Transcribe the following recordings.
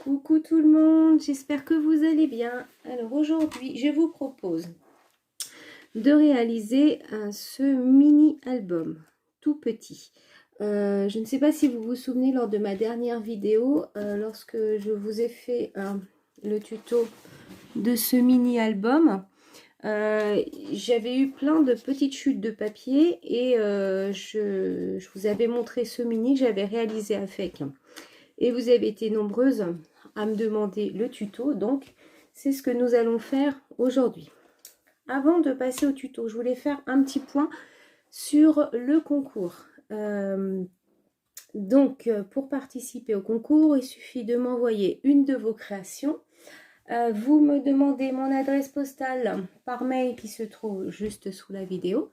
Coucou tout le monde, j'espère que vous allez bien. Alors aujourd'hui, je vous propose de réaliser ce mini album tout petit. Je ne sais pas si vous vous souvenez lors de ma dernière vidéo, lorsque je vous ai fait le tuto de ce mini album, j'avais eu plein de petites chutes de papier et je vous avais montré ce mini que j'avais réalisé avec. Et vous avez été nombreuses à me demander le tuto, donc c'est ce que nous allons faire aujourd'hui. Avant de passer au tuto, je voulais faire un petit point sur le concours. Donc, pour participer au concours, il suffit de m'envoyer une de vos créations. Vous me demandez mon adresse postale par mail qui se trouve juste sous la vidéo.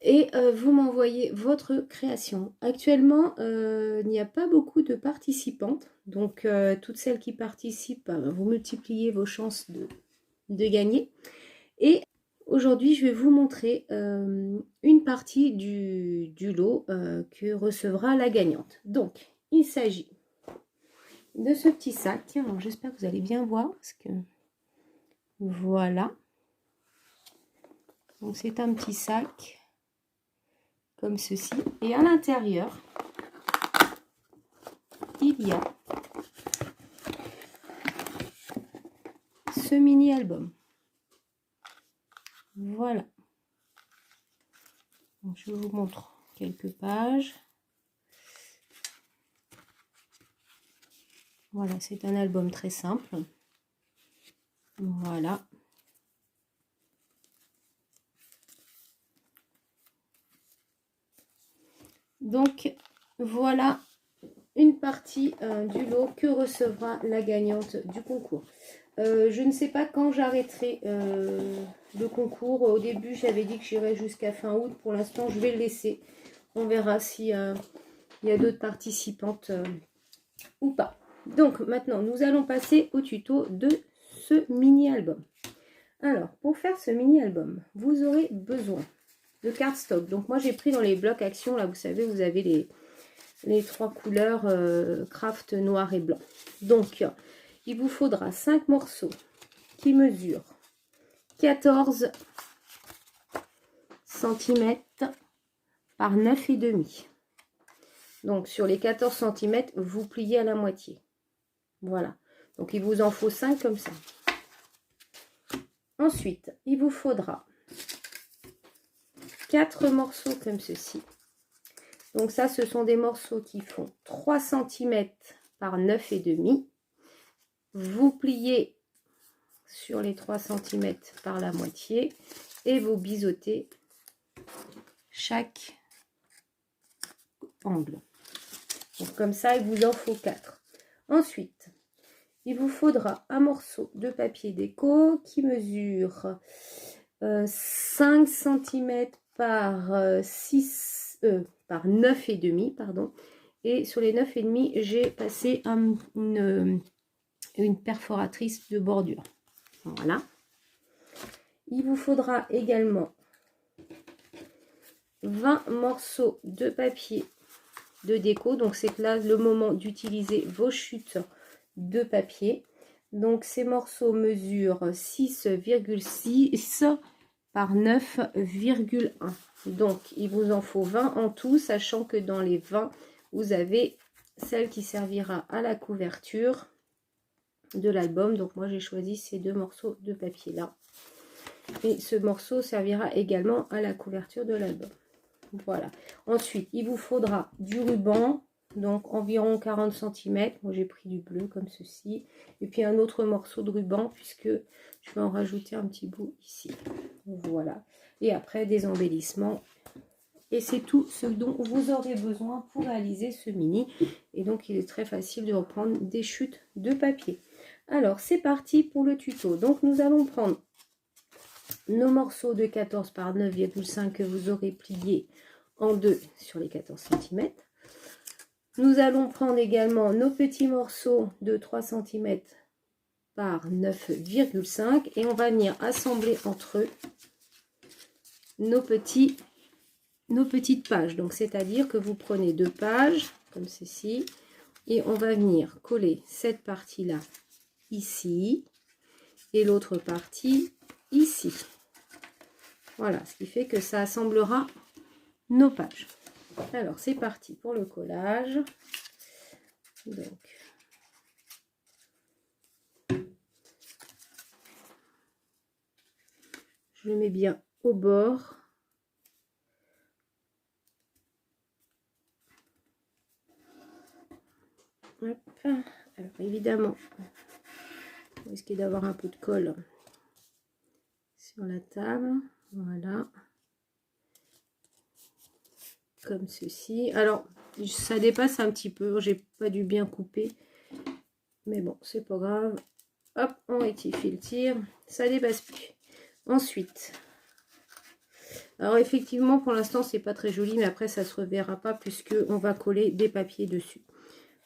Et vous m'envoyez votre création. Actuellement, il n'y a pas beaucoup de participantes. Donc, toutes celles qui participent, vous multipliez vos chances de gagner. Et aujourd'hui, je vais vous montrer une partie du lot que recevra la gagnante. Donc, il s'agit de ce petit sac. Alors, j'espère que vous allez bien voir. Parce que voilà. Donc, c'est un petit sac comme ceci, et à l'intérieur il y a ce mini album. Voilà, donc je vous montre quelques pages. Voilà, c'est un album très simple. Voilà, donc voilà une partie du lot que recevra la gagnante du concours. Je ne sais pas quand j'arrêterai le concours. Au début, j'avais dit que j'irais jusqu'à fin août. Pour l'instant, je vais le laisser. On verra si il y a d'autres participantes ou pas. Donc, maintenant, nous allons passer au tuto de ce mini-album. Alors, pour faire ce mini-album, vous aurez besoin de cardstock. Donc, moi, j'ai pris dans les blocs action. Là, vous savez, vous avez les trois couleurs craft noir et blanc. Donc, il vous faudra 5 morceaux qui mesurent 14 cm par 9,5. Donc, sur les 14 cm, vous pliez à la moitié. Voilà. Donc, il vous en faut 5 comme ça. Ensuite, il vous faudra 4 morceaux comme ceci. Donc, ça, ce sont des morceaux qui font 3 cm par 9,5. Vous pliez sur les 3 cm par la moitié et vous biseautez chaque angle. Donc comme ça, il vous en faut 4. Ensuite, il vous faudra un morceau de papier déco qui mesure 5 cm par 9,5, pardon. Et sur les 9,5, j'ai passé une perforatrice de bordure. Voilà. Il vous faudra également 20 morceaux de papier de déco. Donc c'est là le moment d'utiliser vos chutes de papier. Donc ces morceaux mesurent 6,6 par 9,1. Donc il vous en faut 20 en tout, sachant que dans les 20, vous avez celle qui servira à la couverture de l'album. Donc moi j'ai choisi ces 2 morceaux de papier là, et ce morceau servira également à la couverture de l'album. Voilà. Ensuite, il vous faudra du ruban, donc environ 40 cm. Moi j'ai pris du bleu comme ceci, et puis un autre morceau de ruban puisque je vais en rajouter un petit bout ici. Voilà. Et après des embellissements. Et c'est tout ce dont vous aurez besoin pour réaliser ce mini. Et donc il est très facile de reprendre des chutes de papier. Alors c'est parti pour le tuto. Donc nous allons prendre nos morceaux de 14 par 9,5 que vous aurez pliés en deux sur les 14 cm. Nous allons prendre également nos petits morceaux de 3 cm par 9,5 et on va venir assembler entre eux nos petites pages. Donc c'est à dire que vous prenez 2 pages comme ceci, Et on va venir coller cette partie-là ici et l'autre partie ici. Voilà, ce qui fait que ça assemblera nos pages. Alors, c'est parti pour le collage. Donc, je le mets bien au bord. Hop. Alors, évidemment, vous risquez d'avoir un peu de colle sur la table. Voilà. Comme ceci. Alors, ça dépasse un petit peu. J'ai pas dû bien couper. Mais bon, c'est pas grave. Hop, on rectifie le tir. Ça dépasse plus. Ensuite, alors effectivement, pour l'instant, c'est pas très joli, mais après, ça se reverra pas puisque on va coller des papiers dessus.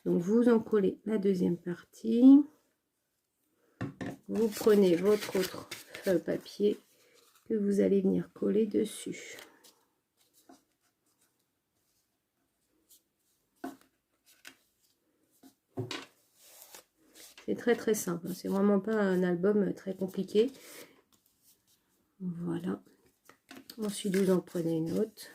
Donc, vous en collez la deuxième partie. Vous prenez votre autre papier que vous allez venir coller dessus. C'est très très simple, c'est vraiment pas un album très compliqué. Voilà. Ensuite, vous en prenez une autre.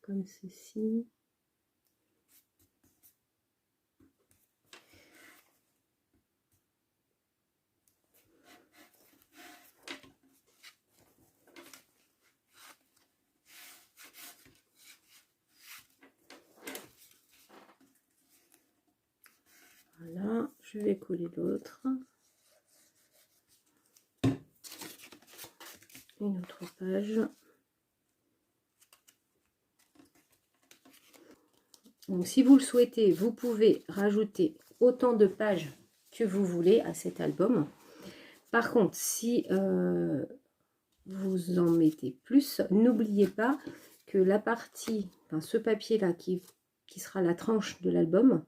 Comme ceci. Voilà, je vais coller l'autre. Une autre page. Donc, si vous le souhaitez, vous pouvez rajouter autant de pages que vous voulez à cet album. Par contre, si vous en mettez plus, n'oubliez pas que la partie, enfin, ce papier-là qui sera la tranche de l'album,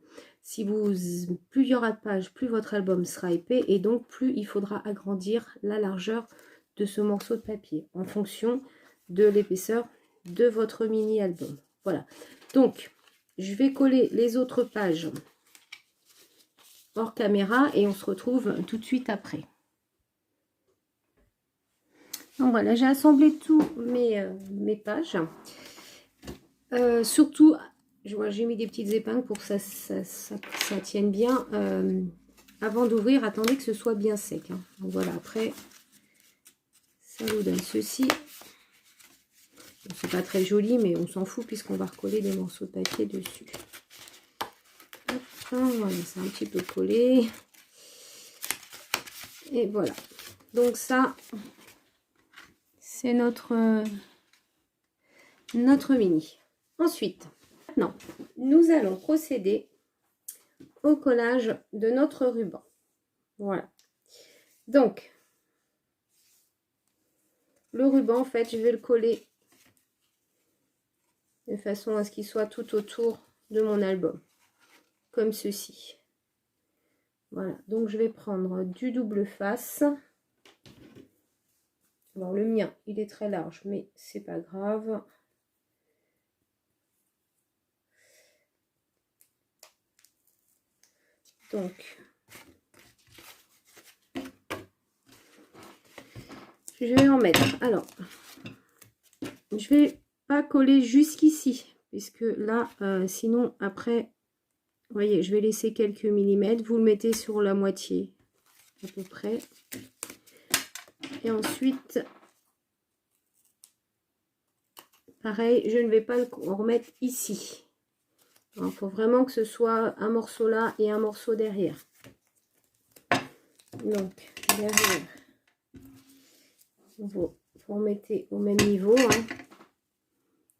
plus il y aura de pages, plus votre album sera épais et donc plus il faudra agrandir la largeur de ce morceau de papier en fonction de l'épaisseur de votre mini-album. Voilà. Donc, je vais coller les autres pages hors caméra et on se retrouve tout de suite après. Donc voilà, j'ai assemblé tous mes pages. Surtout, j'ai mis des petites épingles pour que ça tienne bien. Avant d'ouvrir, attendez que ce soit bien sec. Hein. Donc voilà, après, ça vous donne ceci. Bon, c'est pas très joli, mais on s'en fout puisqu'on va recoller des morceaux de papier dessus. Hop, voilà, c'est un petit peu collé. Et voilà. Donc ça, c'est notre mini. Ensuite, maintenant, nous allons procéder au collage de notre ruban. Voilà. Donc, le ruban, en fait, je vais le coller de façon à ce qu'il soit tout autour de mon album, comme ceci. Voilà, donc je vais prendre du double face. Alors le mien, il est très large, mais c'est pas grave. Donc, je vais en mettre. Alors, je vais pas coller jusqu'ici, puisque là, sinon après, vous voyez, je vais laisser quelques millimètres. Vous le mettez sur la moitié, à peu près. Et ensuite, pareil, je ne vais pas le remettre ici. Il faut vraiment que ce soit un morceau là et un morceau derrière. Donc, derrière, vous remettez au même niveau. Hein.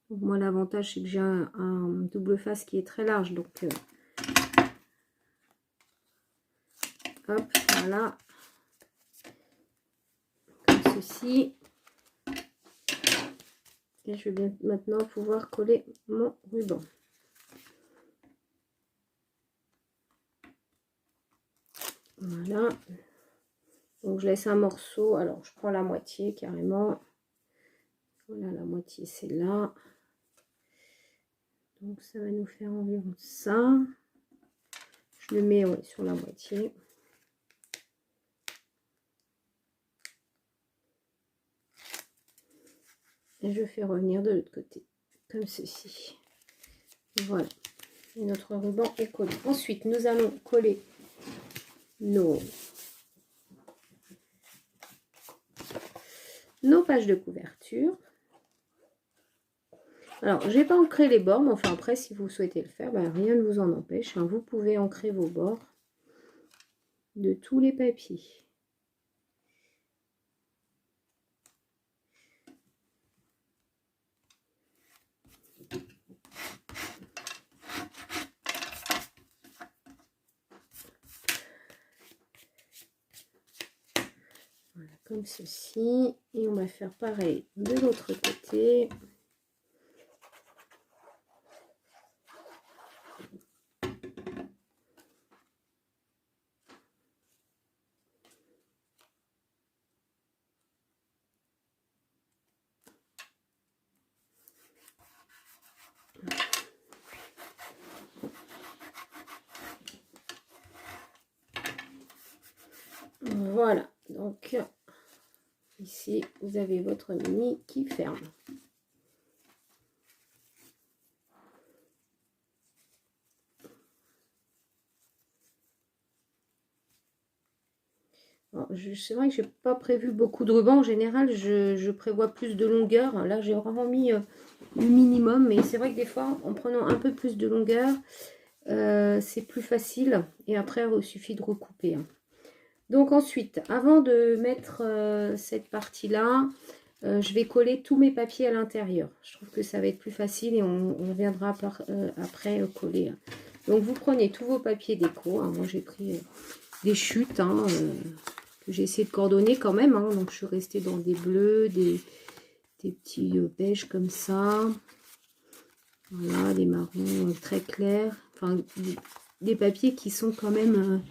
Moi, l'avantage, c'est que j'ai un double face qui est très large. Donc, hop, voilà. Comme ceci. Et je vais bien maintenant pouvoir coller mon ruban. Voilà. Donc, je laisse un morceau. Alors, je prends la moitié carrément. Voilà, la moitié c'est là. Donc ça va nous faire environ ça. Je le mets ouais, sur la moitié. Et je fais revenir de l'autre côté, comme ceci. Voilà. Et notre ruban est collé. Ensuite, nous allons coller nos pages de couverture. Alors, je n'ai pas ancré les bords, mais enfin après, si vous souhaitez le faire, ben, rien ne vous en empêche. Hein. Vous pouvez ancrer vos bords de tous les papiers. Voilà, comme ceci. Et on va faire pareil de l'autre côté. Voilà, donc ici vous avez votre mini qui ferme. C'est vrai que j'ai pas prévu beaucoup de rubans. En général, je prévois plus de longueur. Là, j'ai vraiment mis le minimum, mais c'est vrai que des fois, en prenant un peu plus de longueur, c'est plus facile. Et après, il suffit de recouper. Hein. Donc ensuite, avant de mettre cette partie-là, je vais coller tous mes papiers à l'intérieur. Je trouve que ça va être plus facile et on reviendra après coller. Donc vous prenez tous vos papiers déco. Hein. Moi j'ai pris des chutes hein, que j'ai essayé de coordonner quand même. Hein. Donc je suis restée dans des bleus, des petits beiges comme ça. Voilà, des marrons très clairs. Enfin, des papiers qui sont quand même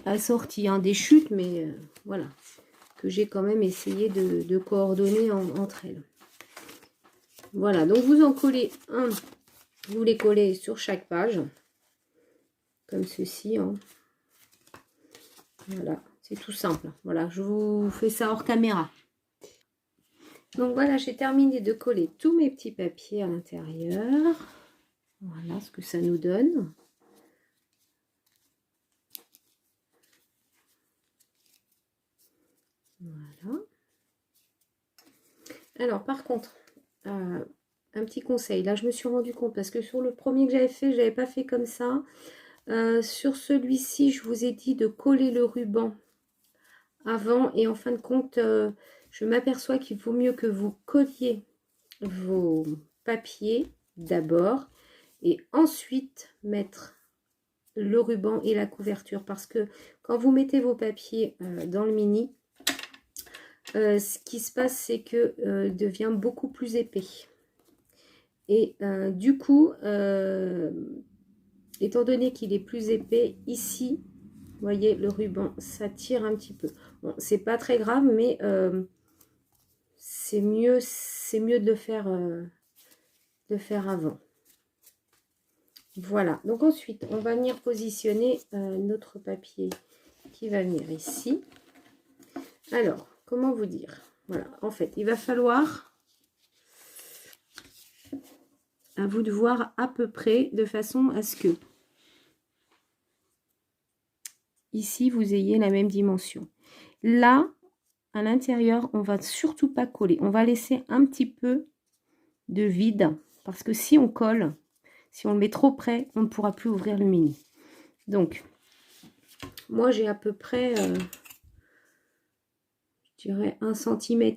assortis. Hein. Des chutes, mais voilà. Que j'ai quand même essayé de coordonner entre elles. Voilà, donc vous en collez un, vous les collez sur chaque page, comme ceci. Hein. Voilà, c'est tout simple. Voilà, je vous fais ça hors caméra. Donc voilà, j'ai terminé de coller tous mes petits papiers à l'intérieur. Voilà ce que ça nous donne. Voilà. Alors par contre, un petit conseil. Là, je me suis rendu compte parce que sur le premier que j'avais fait, je n'avais pas fait comme ça. Sur celui-ci, je vous ai dit de coller le ruban avant. Et en fin de compte, je m'aperçois qu'il vaut mieux que vous colliez vos papiers d'abord. Et ensuite, mettre le ruban et la couverture. Parce que quand vous mettez vos papiers dans le mini, ce qui se passe, c'est que devient beaucoup plus épais. Et du coup, étant donné qu'il est plus épais, ici, vous voyez, le ruban, ça tire un petit peu. Bon, c'est pas très grave, mais c'est mieux de le faire avant. Voilà. Donc ensuite, on va venir positionner notre papier qui va venir ici. Alors, comment vous dire? Voilà. En fait, il va falloir à vous de voir à peu près de façon à ce que ici vous ayez la même dimension. Là, à l'intérieur, on va surtout pas coller. On va laisser un petit peu de vide parce que si on colle, si on le met trop près, on ne pourra plus ouvrir le mini. Donc, moi j'ai à peu près, je dirais 1,5 cm.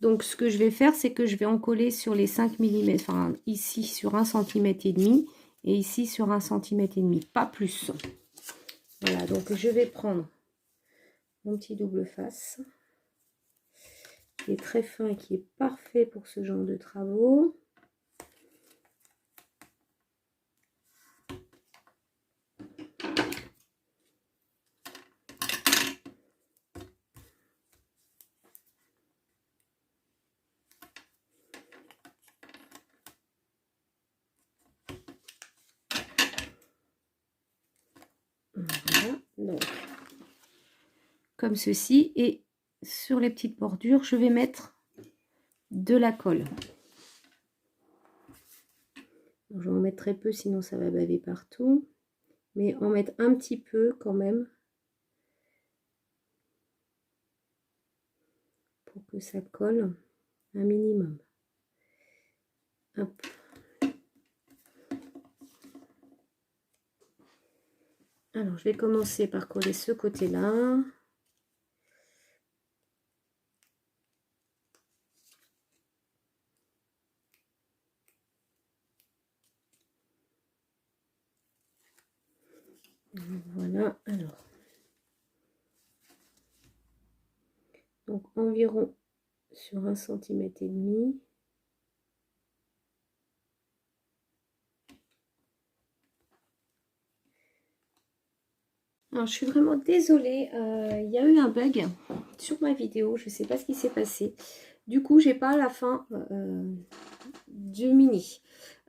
Donc, ce que je vais faire, c'est que je vais en coller sur les 5 mm. Enfin, ici sur 1,5 cm et ici sur 1,5 cm. Pas plus. Voilà, donc je vais prendre mon petit double face. Qui est très fin et qui est parfait pour ce genre de travaux. comme ceci. Et sur les petites bordures, je vais mettre de la colle. Je vais en mettre très peu, sinon ça va baver partout. Mais en mettre un petit peu quand même. Pour que ça colle un minimum. Hop. Alors, je vais commencer par coller ce côté-là. Voilà, alors. Donc, environ sur 1,5 cm. Alors, je suis vraiment désolée, il y a eu un bug sur ma vidéo, je ne sais pas ce qui s'est passé. Du coup, j'ai pas la fin du mini.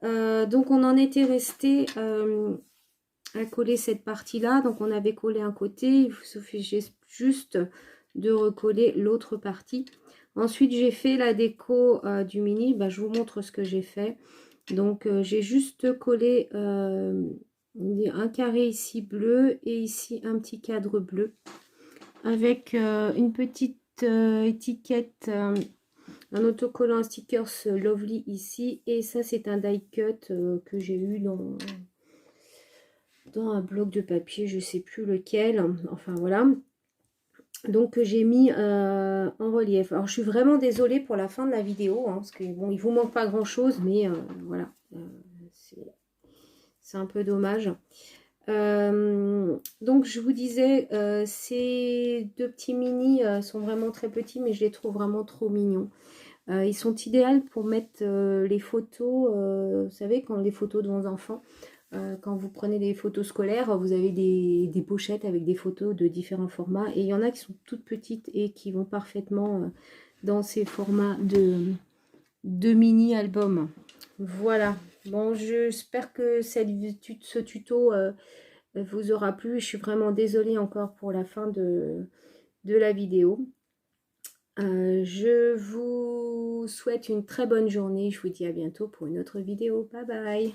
Donc, on en était resté à coller cette partie-là. Donc, on avait collé un côté, il suffit juste de recoller l'autre partie. Ensuite, j'ai fait la déco du mini. Bah, je vous montre ce que j'ai fait. Donc, j'ai juste collé un carré ici bleu et ici un petit cadre bleu avec une petite étiquette, un autocollant stickers Lovely ici. Et ça, c'est un die cut que j'ai eu dans un bloc de papier, je sais plus lequel. Enfin, voilà. Donc j'ai mis en relief. Alors je suis vraiment désolée pour la fin de la vidéo, hein, parce que bon, il vous manque pas grand chose, mais voilà, c'est un peu dommage. Donc je vous disais, ces deux petits mini sont vraiment très petits, mais je les trouve vraiment trop mignons. Ils sont idéaux pour mettre les photos, vous savez, quand les photos de vos enfants. Quand vous prenez des photos scolaires, vous avez des pochettes avec des photos de différents formats. Et il y en a qui sont toutes petites et qui vont parfaitement dans ces formats de mini-albums. Voilà. Bon, j'espère que ce tuto vous aura plu. Je suis vraiment désolée encore pour la fin de la vidéo. Je vous souhaite une très bonne journée. Je vous dis à bientôt pour une autre vidéo. Bye bye.